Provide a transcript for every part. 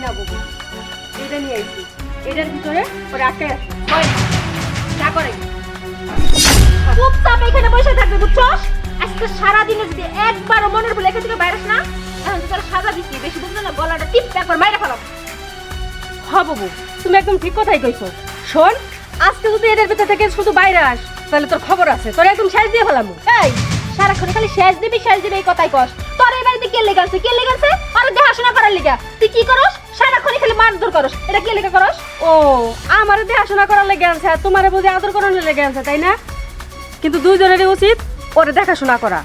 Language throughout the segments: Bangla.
না বাবু, এটা নিয়ে আইছি, এটার ভিতরে ওরা আটকে আছে। ওই যা করে চুপচাপ এখানে বসে থাকবে, বুঝছস? আজকে সারাদিনে যদি একবারও মনের বলে এখান থেকে বাইরেস না, এখন তো তোরা সাজা দিচ্ছি, বেশি বুঝলো না, গলাটা টিপ একবার মাইরা ফেলাম। হ্যাঁ বাবু, তুমি একদম ঠিক কথাই কইছো। শোন, আজকে যদি এটার ভিতর থেকে শুধু বাইরে আস, তাহলে তোর খবর আছে, তোর একদম শেষ দিয়ে ফেলাম। এই সারাক্ষণ খালি শেষ দিবি এই কথাই কস। তোর এই বাড়িতে কে লেগাছে আর দেখাশোনা করার লিগা তুই কি করস? সারাক্ষণ খালি মারধর করস, এটা কে লেগা করস? ও, আমার দেখাশোনা করার লেগে আনছে, তোমার বুঝে আদর করানোর লেগে আনছে, তাই না? কিন্তু দুইজনেরই উচিত ওরে দেখাশোনা করা,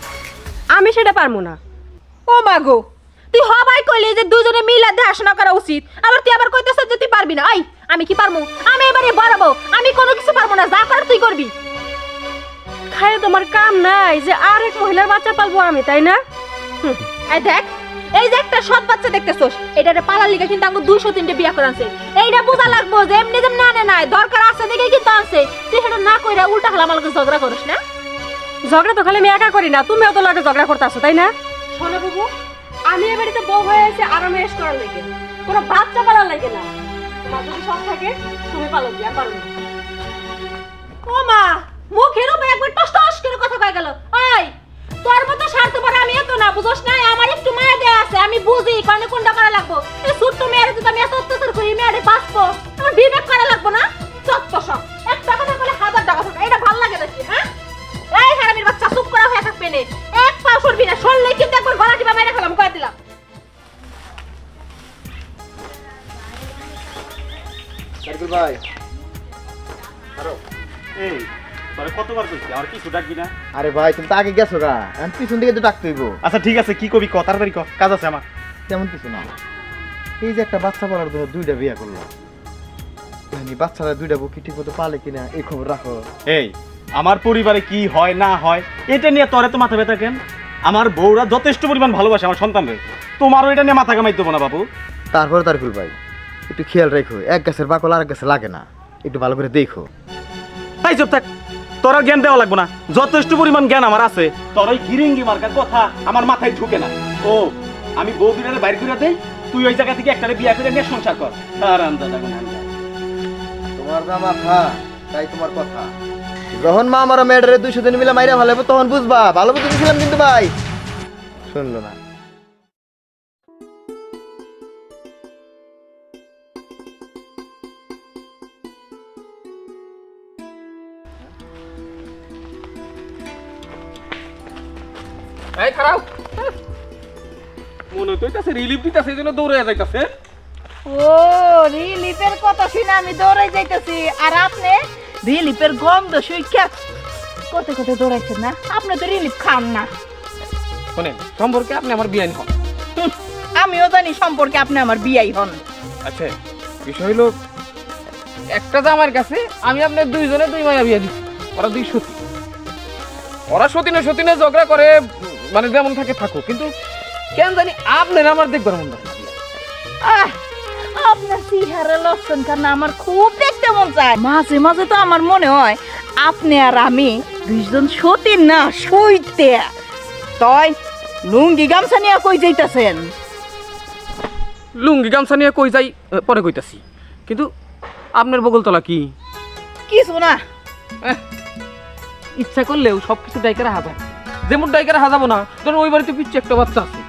আমি সেটা পারবো না। ও মাগো, তুই হবাই কইলি যে দুজনে মিলে দেখাশোনা করা উচিত, আবার তুই আবার কইতেছ যে তুই পারবি না। আই, আমি কি পারবো? আমি এবারে বাড়াবো, আমি কোনো কিছু পারবো না, যা করার তুই করবি। খায় তোমার কাম নাই যে আরেক মহিলার বাচ্চা পালবো আমি, তাই না? এই দেখ, এই যে একটা সৎ বাচ্চা দেখতেছস, এটারে পালার লিগা কিন্তু আমাকে 203টে বিয়া করাছে। এইটা বোঝা লাগবো যে এমনি যেমনি আনে নাই, দরকার আছে দেখে কিন্তু আনছে। তুই সেটা না কইরা উল্টা খালা আমাকে ঝগড়া করিস না। ঝগড়া তো খালি আমি একা করি না, তুমিও তো লাগে ঝগড়া করতেছো, তাই না? শোনো বাবু, আমি এ বাড়িতে বউ হয়ে এসে আরামে এস করার লাগে, কোনো বাচ্চা পালার লাগে না। তোমার যদি সব থাকে তুমি পালো, কি আর পারো না। ও মা, মুখের উপর একবার টস টস করে কথা কয়ে গেল। ওই, তোর মতো স্বার্থপর আমি এত না, বুঝছ না? আমার একটু মায়া দেয়া আছে, আমি বুঝি কারণে কোনটা করা লাগবো। এই ছোট্ট মেয়ের যদি আমি এত অত্যাচার করি, মেয়েরে বাঁচবো, আমার বিবেক করা লাগবো না? চত্ব সব একটা কথা বলে 1000 টাকা থাকে, এটা ভাল লাগে নাকি? হ্যাঁ, এই হারামির বাচ্চা, চুপ করা হয়ে থাকবে না, এক পা সরবি না, সরলেই কিন্তু একবার গলা টিপা মেরে ফেলাম, কয়ে দিলাম। সাইকুল ভাই, এই তোরে কতবার কইছি আর কিছু ডাকবি না? আরে ভাই তুমি তো আগে গেছো গা, আমি পিছন দিকে তো ডাকতে হইব। আচ্ছা ঠিক আছে, কি কবি ক, তাড়াতাড়ি ক, কাজ আছে আমার। তেমন কিছু না, এই যে একটা বাচ্চা পালার জন্য 2টা বিয়া করলো, বাচ্চারা 2টা বুকি ঠিক মতো পালে কিনা এই খবর রাখো। এই আমার পরিবারে কি হয় না হয় এটা নিয়ে তোরে তো মাথা ব্যথা কেন? আমার বউরা যথেষ্ট পরিমাণ ভালোবাসে আমার সন্তানদের, তোমারও এটা নিয়ে মাথা কামাই দেবো না বাবু। তারপরে তারকুল ভাই একটু খেয়াল রেখো, এক গাছের বাকল আর এক গাছে লাগে না, একটু ভালো করে দেখো। এই চুপ থাক, তোর আর জ্ঞান দেওয়া লাগবে না, যথেষ্ট পরিমাণ জ্ঞান আমার আছে। তোর ওই গিরিঙ্গি মার্কার কথা আমার মাথায় ঢুকে না। ও, আমি বউ দুটারে বাইরে করে দেই, তুই ওই জায়গা থেকে একটারে বিয়া করে নিয়ে সংসার কর। তোমার যা মাথা তাই তোমার কথা। যখন মা আমার মেয়েটারে 200 দিন মিলে মাইরা ভালো তখন বুঝবা, ভালো বুঝতে দিয়েছিলাম কিন্তু ভাই শুনলো না। এই খারাপ মনে হইতাছে রিলিফ দিতেছে, এই জন্য দৌড়ে যাইতাছে। ও, রিলিফের কথা শুনে আমি দৌড়ে যাইতেছি, আর আপনি রিলিফের গন্ধ শুইকা কোতে কোতে দৌড়াইছেন না? আপনি তো রিলিফ খান না। শোনেন, সম্পর্কে আপনি আমার বিয়াই হন। আমিও জানি সম্পর্কে আপনি আমার বিয়াই হন। আচ্ছা, বিষয় হলো একটা জামার কাছে আমি আপনার 2 জনে 2 মায়া বিয়া দিচ্ছি, ওরা 2 সতী। ওরা সতীনে সতীনে ঝগড়া করে, মানে যেমন থাকে থাকুক, কিন্তু কেন জানি আপনার আমার দেখবার মন না। আহ, আপনার চেহারা লক্ষণ কারণ আমার খুব দেখতে মন চায়। মাঝে মাঝে তো আমার মনে হয় আপনি আর আমি 2 জন সতীন না, সইতে। তই লুঙ্গি গামছা নিয়ে কই যাইতাছেন? লুঙ্গি গামছা নিয়ে কই যাই পরে কইতাছি, কিন্তু আপনার বগলতলা কি? কিছু না। ইচ্ছা করলেও সবকিছু ডাইকে রাখা যায়, যেমন ডাইকে রাখা যাবো না। ধরুন ওই বাড়িতে পিচ্ছে একটা বাচ্চা আছে,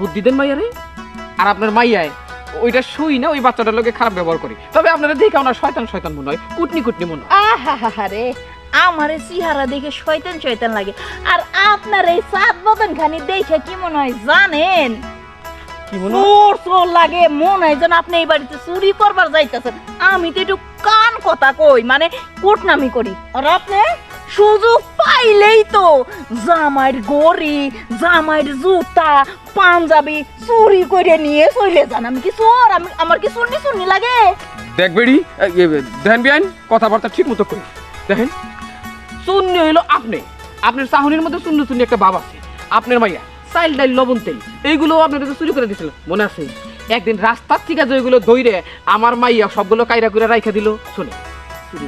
বুদ্ধি দেন মাইয়ারে, আর আপনার মাইয়ায় ওইটা শুই না, ওই বাচ্চাটার লোকে খারাপ ব্যবহার করি। তবে আপনারা দেখে আমার শয়তান শয়তান মনে হয়, কুটনি কুটনি মনে হয়। আহা রে, আমার এই চেহারা দেখে শয়তান শয়তান লাগে, আর আপনার এই সাত বদন খানি দেখে কি মনে হয় জানেন? কি মনে চোর চোর লাগে, মনে হয় যেন আপনি এই বাড়িতে চুরি করবার যাইতেছেন। আমি তো একটু কান কথা কই, মানে কুটনামি করি, আর আপনি সুযোগ পাইলেই তো জামাইয়ের গড়ি, জামাইয়ের জুতা, পাঞ্জাবি চুরি করে নিয়ে চলে যান। আমি কি চোর? আমার কি চুন্নি চুন্নি লাগে? দেখ বেড়ি, দেখেন বিয়াইন কথাবার্তা ঠিক মতো করি। দেখেন, চুন্নি হইলো আপনি, আপনার চাহনির মধ্যে চুন্নি চুন্নি একটা ভাব আছে। আপনার মাইয়া চাইল ডাইল লবণ তেল এইগুলো আপনার কাছে চুরি করে দিয়েছিল, মনে আছে? একদিন রাস্তার থেকে যেগুলো দইরে আমার মাইয়া সবগুলো কাইরা করে রাইখা দিল। শুনে, চুরি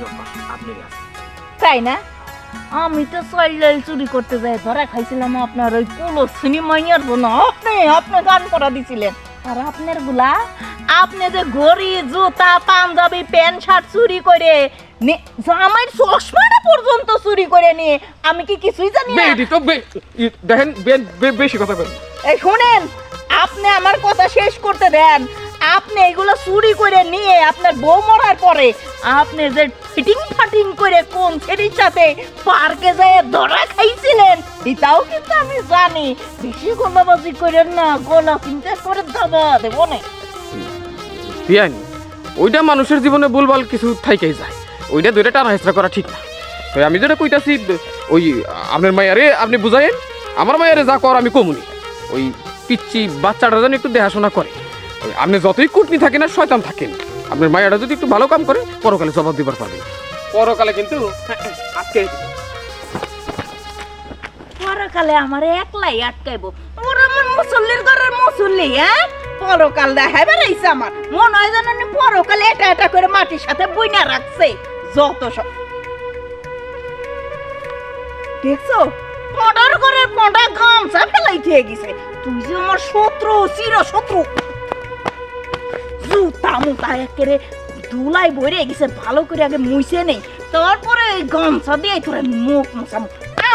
আপনার আছে, তাই না? আমি তো চাইল ডাইল চুরি করতে যাই ধরা খাইছিলাম আপনার ওই পুলো সিনেমাইয়ার জন্য। আপনি গান করা দিছিলেন, আর আপনার গুলা আপনি যে ঘড়ি জুতা পাঞ্জাবি প্যান্ট শার্ট চুরি করে জামাইয়ের চশমাটা পর্যন্ত চুরি করে নিয়ে আমি কি কিছুই জানি না? বেডি তো দেখেন বেশি কথা বলেন। এই শুনেন, আপনি আমার কথা শেষ করতে দেন। আপনি এগুলো চুরি করে নিয়ে আপনার বউ মরার পরে আপনি যে ফিটিং ফাটিং করে কোন ছেলের সাথে পার্কে যেয়ে ধরা খাইছিলেন এটাও কিন্তু আমি জানি। বেশি গলাবাজি করেন না, গলা কিন্তু করে দাবা দেব না। বিয়ান ওইটা মানুষের জীবনে ভুলভাল কিছু থাইকেই যায়, ওইটা দুইটা টানা হেঁচড়া করা ঠিক না। তো আমি যেটা কইতাছি ওই আপনার মায়ারে আপনি বুঝাইন, আমার মায়ারে যা কর আমি কমুনি। ওই পিচ্ছি বাচ্চাটা যেন একটু দেখাশোনা করে। আপনি যতই কুটনি থাকেন আর শয়তান থাকেন, আপনার মায়াটা যদি একটু ভালো কাম করে পরকালে জবাব দিবার পারবেন। পরকালে কিন্তু আজকে পরকালে আমার একলাই আটকাইবো। ওর আমার মুসল্লির ঘরের মুসল্লি, হ্যাঁ? পরকাল দেখাই বেড়াইছে আমার। মনে হয় যেন উনি পরকালে এটা এটা করে মাটির সাথে বইনা রাখছে। যত সব দেখছো, পডার ঘরের পডা গামছা ফেলাই দিয়ে গেছে। তুই যে আমার শত্রু, চির শত্রু। জুতা মুতা একেবারে ধুলাই বইরে গেছে, ভালো করে আগে মুইছে নেই, তারপরে এই গামছা দিয়ে তোর মুখ মুছাম।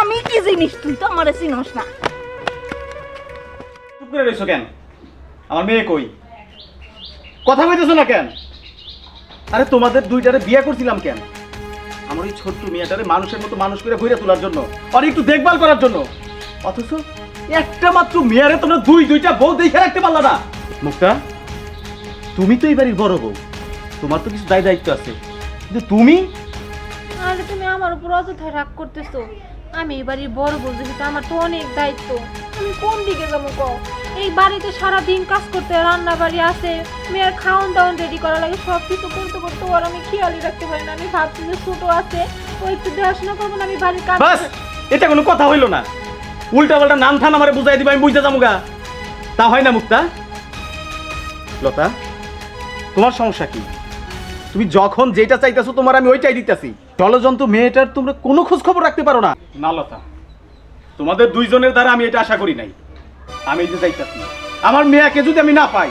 আমি কি জিনিস তুই তো আমারে চিনস না। চুপ করে রইছো কেন? আমার মেয়ে কই? কথা কইতেছো না কেন? আরে তোমাদের দুইটারে বিয়ে করছিলাম কেন? আমার ওই ছোট্ট মেয়েটারে মানুষের মতো মানুষ করে ঘুরে তোলার জন্য, আর একটু দেখভাল করার জন্য। অথচ একটা মাত্র মেয়ারে তোমরা দুইটা বউ দেখে রাখতে পারলা না। মুক্তা, তুমি তো এই বাড়ির বড় বউ, তোমার তো কিছু দায়িত্ব আছে, কিন্তু তুমি তাহলে তুমি আমার উপর অযথায় রাগ করতেছো। আমি এই বাড়ির বড় বলতে আমার তো অনেক দায়িত্ব। আমি কোন দিকে যাবো কও? এই বাড়িতে সারাদিন কাজ করতে, রান্না বাড়ি আছে, মেয়ের খাওয়ান দাওয়ান রেডি করা লাগে, সব কিছু করতে করতে আর আমি খেয়ালই রাখতে পারি না। আমি ভাবছি যে ছোট আছে, ও একটু দেখাশোনা করবো না, আমি বাড়ির কাজ। বাস, এটা কোনো কথা হইলো না। উল্টা পাল্টা নাম থান আমারে বুঝাই দিবা, আমি বুঝতে যাবো গা। তা হয় না মুক্তা। লতা, তোমার সমস্যা কি? তুমি যখন যেটা চাইতেছো তোমার আমি ওইটাই দিতেছি। জলজন্তু মেয়েটার তোমরা কোনো খোঁজ খবর রাখতে পারো না। না লতা, তোমাদের দুইজনের দ্বারা আমি এটা আশা করি নাই। আমি এই যে চাইতেছি, আমার মেয়েকে যদি আমি না পাই,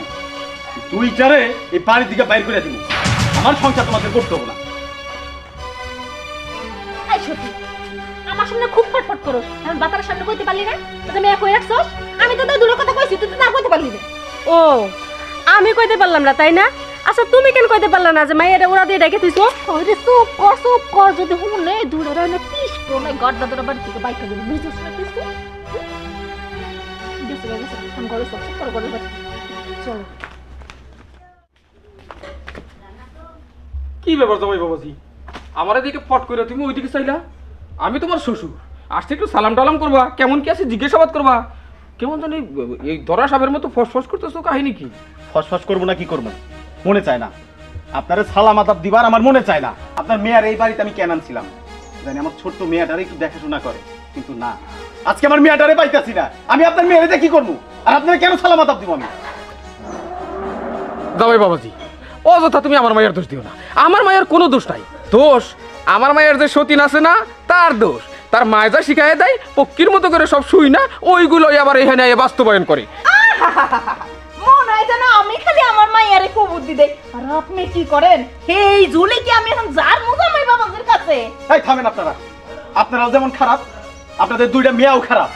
দুইটারে এই বাড়ির দিকে বাইর করে দিব। আমার সংসার তোমাদের করতে হবে না। এই সত্যি আমার সামনে খুব ফটফট করো, আমি বাতার সামনে কইতে পারলি না যে মেয়ে কই রাখছস? আমি তো দূরে কথা কইছি, তুই তো না কইতে পারলি না। ও, আমি কইতে পারলাম না তাই না? আচ্ছা তুমি কেন কইতে পারলা না যে মাইয়াটা ওরা দিয়ে ডেকে তুইছো? ওরে চুপ কর, যদি হুনে দূরে রইলে পিস কোনে গড্ডা দরা বাড়ি থেকে বাইক করে বুঝছিস না কিছু? গেছে ফোন করে সব করে চলো। কি ব্যাপার জামাই বাবাজি, আমার এদিকে ফট করে তুমি ওইদিকে চাইলা? আমি তোমার শ্বশুর, আসতে একটু সালাম টালাম করবা, কেমন কি আছে জিজ্ঞাসাবাদ করবা। কেমন জানি এই ধরা সাপের মতো ফসফস করতেছো, কাহিনী কি? ফসফস করবো না কি করবো মনে চায় না। আপনারা সালাম আদাব দিবার আমার মনে চায় না। আপনার মেয়ের এই বাড়িতে আমি কেন আনছিলাম জানি আমার ছোট্ট মেয়েটারে একটু দেখাশোনা করে, কিন্তু না, আজকে আমার মেয়েটারে পাইতাছি না। আমি আপনার মেয়েরে কি করবো? আর আপনারা কেন সালাম আদাব দিব? আমি জামাই বাবাজি, অযথা তুমি আমার মায়ের দোষ দিও না। আমার মায়ের কোনো দোষ নাই। দোষ আমার মায়ের যে সতীন আছে না, তার দোষ। তার মায় যা শিখাই দেয় পক্ষীর মতো করে সব শুই না, ওইগুলোই আবার এখানে বাস্তবায়ন করে। মনে হয় যেন আমি খালি আমার মাইয়ারে কুবুদ্ধি দেই, আর আপনি কি করেন? এই ঝুলে কি আমি এখন যার মুজামাই বাবাদের কাছে? এই থামেন আপনারা। আপনারাও যেমন খারাপ, আপনাদের দুইটা মেয়েও খারাপ।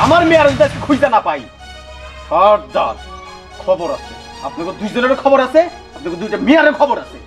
আমার মেয়ের যদি আজকে খুঁজতে না পাই, খবর আছে। আপনাদের দুইজনের খবর আছে, আপনাদের দুইটা মেয়ের খবর আছে।